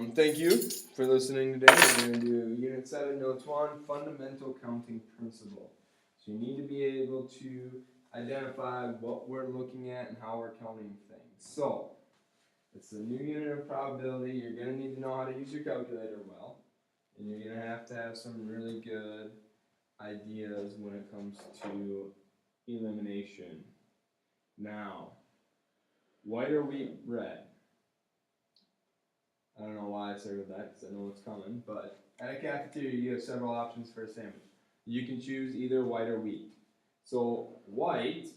Thank you for listening today. We're going to do Unit 7, Notes 1, Fundamental Counting Principle. So you need to be able to identify what we're looking at and how we're counting things. So, it's a new unit of probability. You're going to need to know how to use your calculator well. And you're going to have some really good ideas when it comes to elimination. Now, white or wheat bread? I don't know why I started with that, because I know what's coming, but at a cafeteria you have several options for a sandwich. You can choose either white or wheat. So white,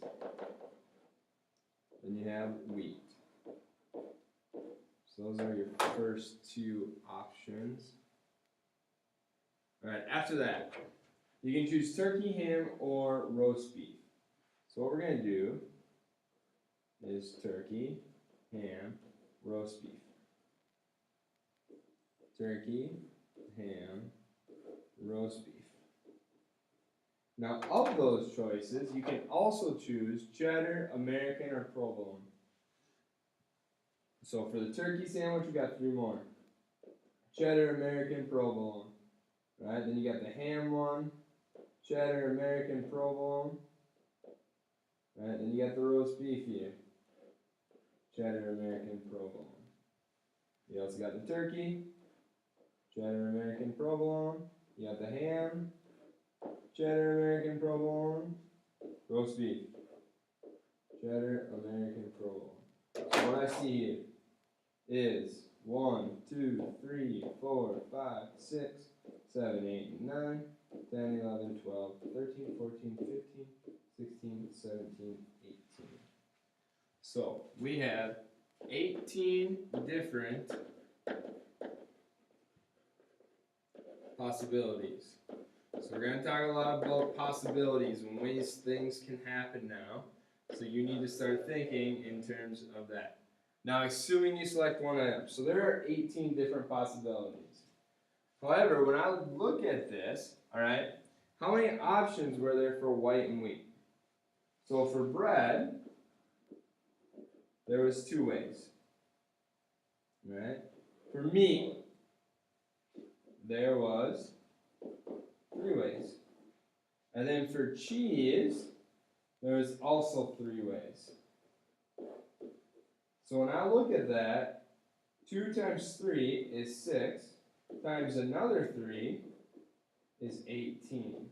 then you have wheat. So those are your first two options. Alright, after that, you can choose turkey, ham, or roast beef. So what we're going to do is turkey, ham, roast beef. Turkey, ham, roast beef. Now, of those choices, you can also choose cheddar, American, or provolone. So for the turkey sandwich, we got 3 more. Cheddar, American, provolone. Right? Then you got the ham one, cheddar, American, provolone. Right? Then you got the roast beef here. Cheddar, American, provolone. You also got the turkey, cheddar, American, provolone. You got the ham, cheddar, American, provolone. Roast beef, cheddar, American, provolone. So what I see here is 1, 2, 3, 4, 5, 6, 7, 8, 9, 10, 11, 12, 13, 14, 15, 16, 17, 18. So we have 18 different possibilities. So we're going to talk a lot about possibilities and ways things can happen now. So you need to start thinking in terms of that. Now, assuming you select one item. So there are 18 different possibilities. However, when I look at this, alright, how many options were there for white and wheat? So for bread, there was 2 ways. Alright? For meat, there was 3 ways. And then for cheese, there was also 3 ways. So when I look at that, 2 times 3 is 6, times another 3 is 18.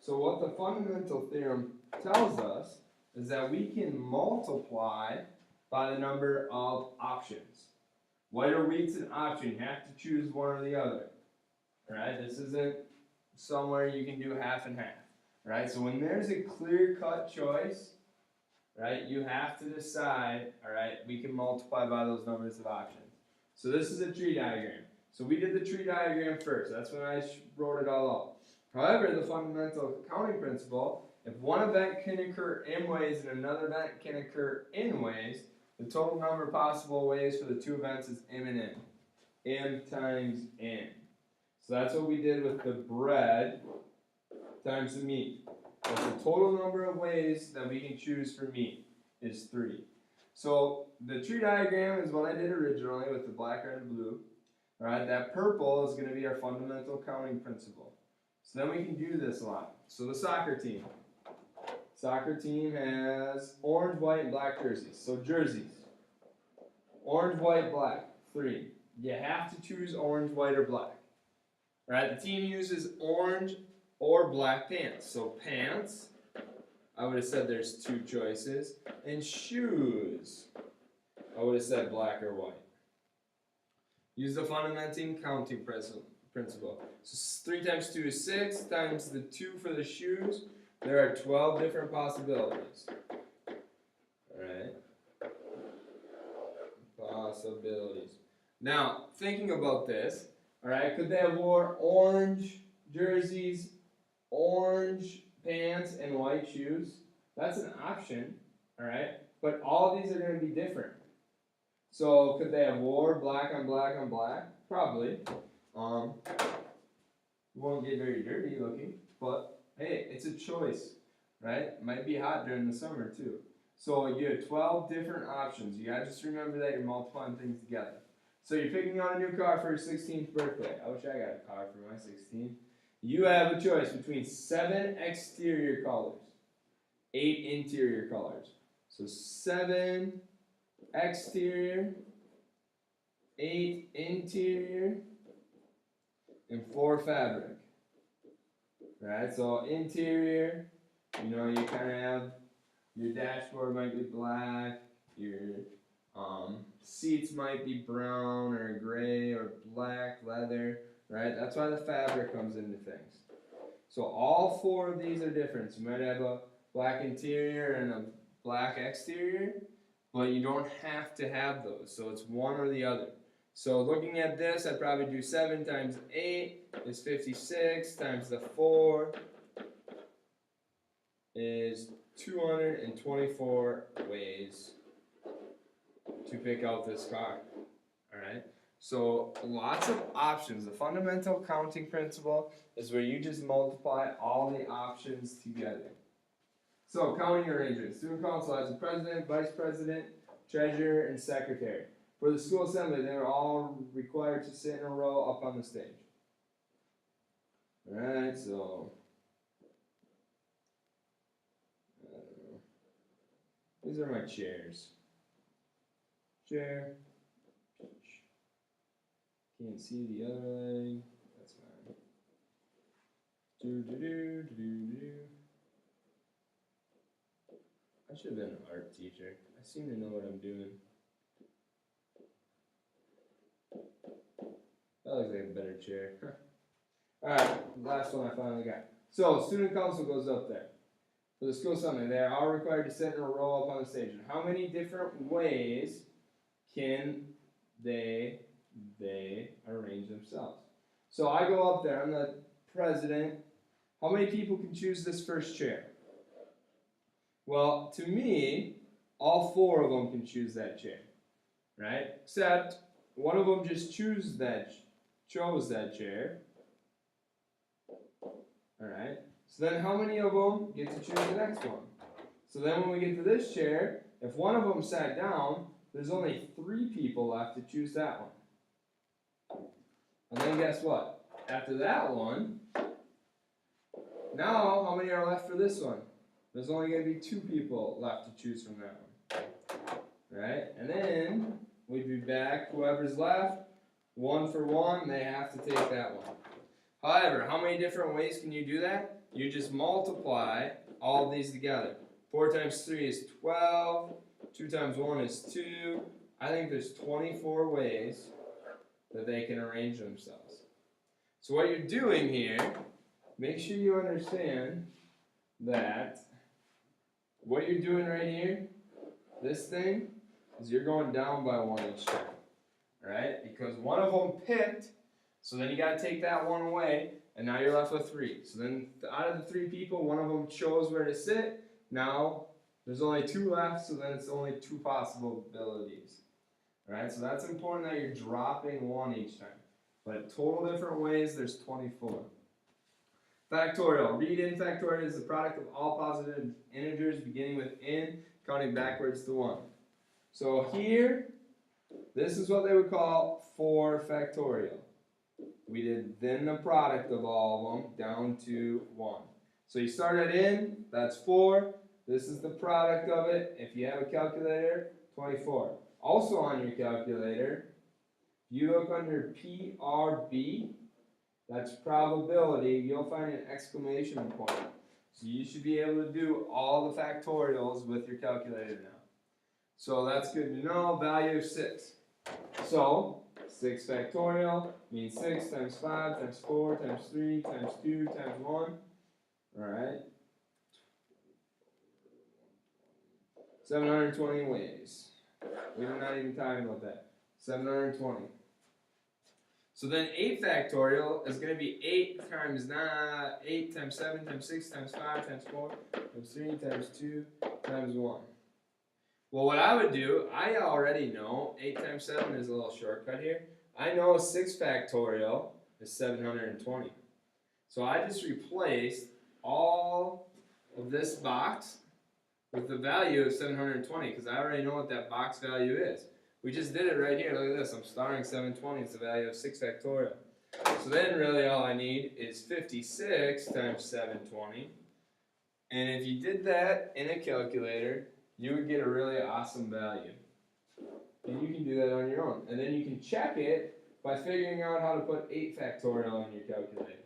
So what the fundamental theorem tells us is that we can multiply by the number of options. White or wheat's an option. You have to choose one or the other. Right? This isn't somewhere you can do half and half. Right? So when there's a clear-cut choice, right, you have to decide, alright, we can multiply by those numbers of options. So this is a tree diagram. So we did the tree diagram first. That's when I wrote it all out. However, the fundamental counting principle, if one event can occur in ways and another event can occur in ways, the total number of possible ways for the 2 events is m and n. M times n. So that's what we did with the bread times the meat. That's the total number of ways that we can choose for meat is 3. So the tree diagram is what I did originally with the black, red, and blue. Alright, that purple is going to be our fundamental counting principle. So then we can do this a lot. So the soccer team. Soccer team has orange, white, and black jerseys. So jerseys. Orange, white, black. 3. You have to choose orange, white, or black. Alright, the team uses orange or black pants. So pants, I would have said there's 2 choices. And shoes, I would have said black or white. Use the fundamental counting principle. So 3 times 2 is 6, times the 2 for the shoes, there are 12 different possibilities. Alright. Possibilities. Now, thinking about this, alright, could they have wore orange jerseys, orange pants, and white shoes? That's an option, alright? But all of these are going to be different. So could they have wore black on black on black? Probably. Won't get very dirty looking, but hey, it's a choice, right? It might be hot during the summer too. So you have 12 different options. You gotta just remember that you're multiplying things together. So you're picking out a new car for your 16th birthday. I wish I got a car for my 16th. You have a choice between 7 exterior colors, 8 interior colors. So 7 exterior, 8 interior, and 4 fabric. Right, so interior, you know, you kind of have your dashboard might be black, your seats might be brown or gray or black leather, right? That's why the fabric comes into things. So all 4 of these are different. So you might have a black interior and a black exterior, but you don't have to have those. So it's one or the other. So looking at this, I'd probably do 7 times 8 is 56, times the 4 is 224 ways to pick out this car. Alright? So lots of options. The fundamental counting principle is where you just multiply all the options together. So counting arrangements. Student council has a president, vice president, treasurer, and secretary. For the school assembly, they're all required to sit in a row up on the stage. Alright, so I don't know. These are my chairs. Chair. Can't see the other leg. That's fine. I should have been an art teacher. I seem to know what I'm doing. That looks like a better chair. Alright, last one I finally got. So, student council goes up there. For the school assembly, they are all required to sit in a row up on the stage. And how many different ways can they arrange themselves? So I go up there, I'm the president. How many people can choose this first chair? Well, to me, all 4 of them can choose that chair, right? Except one of them just chose that chair. Alright, so then how many of them get to choose the next one? So then when we get to this chair, if one of them sat down, there's only 3 people left to choose that one. And then guess what? After that one, now how many are left for this one? There's only going to be 2 people left to choose from that one. Right? And then we'd be back, whoever's left, 1 for 1, they have to take that one. However, how many different ways can you do that? You just multiply all of these together. 4 times 3 is 12. 2 times 1 is 2. I think there's 24 ways that they can arrange themselves. So what you're doing here, make sure you understand that what you're doing right here, this thing, is you're going down by 1 each time. Alright? Because one of them picked, so then you got to take that one away, and now you're left with 3. So then out of the 3 people, one of them chose where to sit. Now there's only 2 left, so then it's only 2 possibilities. Alright, so that's important that you're dropping 1 each time. But total different ways, there's 24. Factorial. Read in factorial is the product of all positive integers beginning with n, counting backwards to 1. So here, this is what they would call 4 factorial. We did then the product of all of them down to 1. So you start at n, that's 4. This is the product of it. If you have a calculator, 24. Also on your calculator, if you look under PRB, that's probability, you'll find an exclamation point. So you should be able to do all the factorials with your calculator now. So that's good to know. Value of 6. So 6 factorial means 6 times 5 times 4 times 3 times 2 times 1. Alright. 720 ways. We're not even talking about that. 720. So then 8 factorial is going to be 8 times 9, 8 times 7 times 6 times 5 times 4 times 3 times 2 times 1. Well, what I would do, I already know 8 times 7 is a little shortcut here. I know 6 factorial is 720. So I just replaced all of this box with the value of 720 because I already know what that box value is. We just did it right here. Look at this. I'm starring 720. It's the value of 6 factorial. So then really all I need is 56 times 720. And if you did that in a calculator, you would get a really awesome value. And you can do that on your own. And then you can check it by figuring out how to put 8 factorial in your calculator.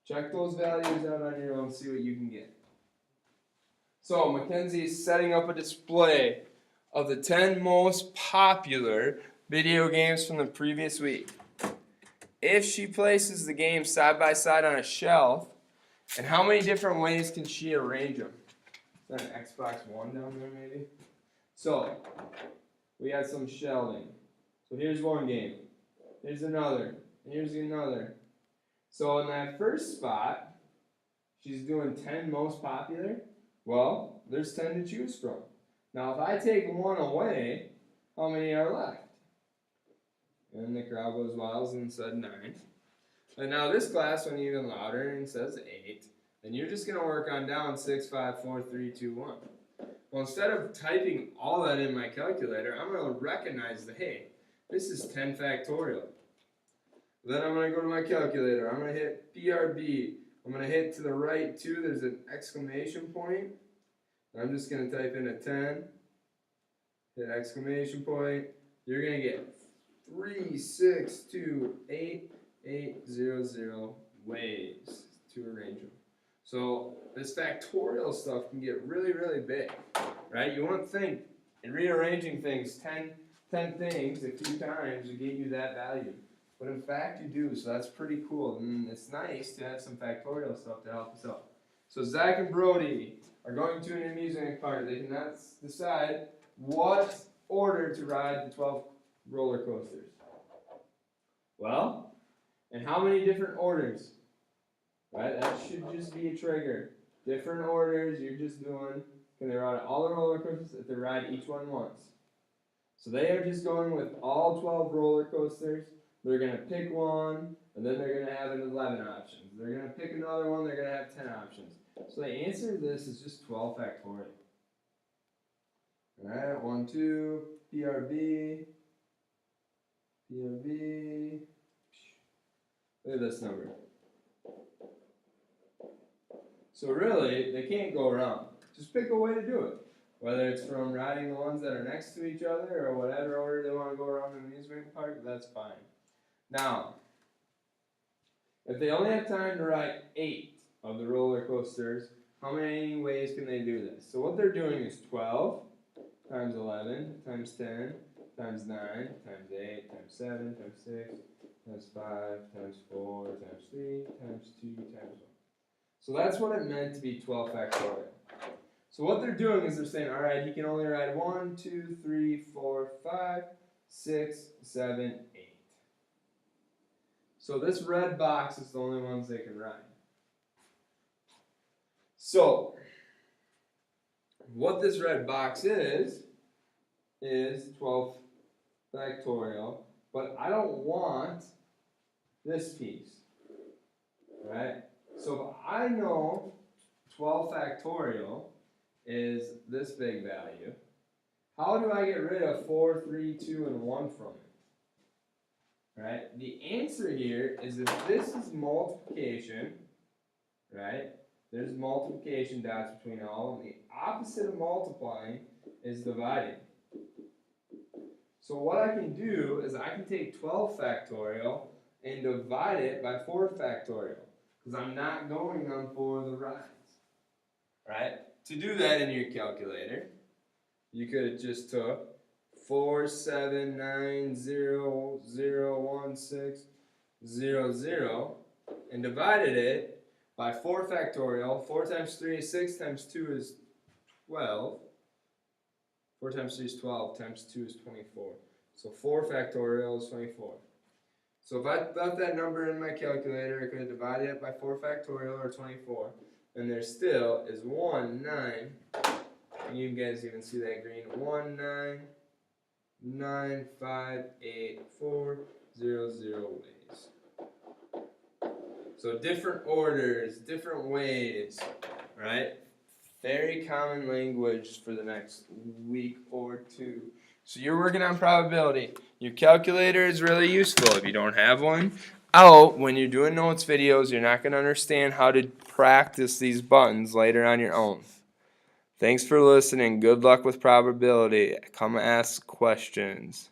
Check those values out on your own, see what you can get. So Mackenzie is setting up a display of the 10 most popular video games from the previous week. If she places the games side by side on a shelf, and how many different ways can she arrange them? Is that an Xbox One down there maybe? So, we got some shelving. So here's one game. Here's another. Here's another. So in that first spot, she's doing 10 most popular. Well, there's 10 to choose from. Now if I take one away, how many are left? And the crowd goes wild and said 9. And now this class went even louder and says 8. And you're just going to work on down 6, 5, 4, 3, 2, 1. Well, instead of typing all that in my calculator, I'm going to recognize that, hey, this is 10 factorial. Then I'm going to go to my calculator. I'm going to hit PRB. I'm going to hit to the right 2. There's an exclamation point. I'm just going to type in a 10. Hit exclamation point. You're going to get 3, 6, 2, 8, 8, 0, 0 ways to arrange them. So this factorial stuff can get really, really big, right? You wouldn't think in rearranging things 10 things a few times would get you that value. But in fact you do, so that's pretty cool. And it's nice to have some factorial stuff to help us out. So Zach and Brody are going to an amusement park. They cannot decide what order to ride the 12 roller coasters. Well, and how many different orders? Right, that should just be a trigger. Different orders, you're just doing, can they ride all the roller coasters if they ride each one once? So they are just going with all 12 roller coasters. They're going to pick one, and then they're going to have an 11 options. They're going to pick another one, they're going to have 10 options. So the answer to this is just 12 factorial. Alright, 1, 2, PRB, PRB. Look at this number. So really, they can't go wrong. Just pick a way to do it. Whether it's from riding the ones that are next to each other or whatever order they want to go around an amusement park, that's fine. Now, if they only have time to ride 8 of the roller coasters, how many ways can they do this? So what they're doing is 12 times 11 times 10 times 9 times 8 times 7 times 6 times 5 times 4 times 3 times 2 times 1. So that's what it meant to be 12 factorial. So what they're doing is they're saying, all right, he can only ride 1, 2, 3, 4, 5, 6, 7, 8. So this red box is the only ones they can ride. So what this red box is 12 factorial, but I don't want this piece, right? So if I know 12 factorial is this big value, how do I get rid of 4, 3, 2, and 1 from it? Right? The answer here is if this is multiplication, right? There's multiplication dots between all, and the opposite of multiplying is dividing. So what I can do is I can take 12 factorial and divide it by 4 factorial, because I'm not going on 4 of the rides, right? To do that in your calculator, you could have just took 479001600 and divided it by 4 factorial. 4 times 3 is 6 times 2 is 12. 4 times 3 is 12 times 2 is 24. So 4 factorial is 24. So if I left that number in my calculator, I could have divided it by 4 factorial or 24. And there still is 1, 9. And you guys even see that green. 1, 9, 9, 5, 8, 4, 0, 0 ways. So different orders, different ways, right? Very common language for the next week or two. So you're working on probability. Your calculator is really useful if you don't have one. When you're doing notes videos, you're not going to understand how to practice these buttons later on your own. Thanks for listening. Good luck with probability. Come ask questions.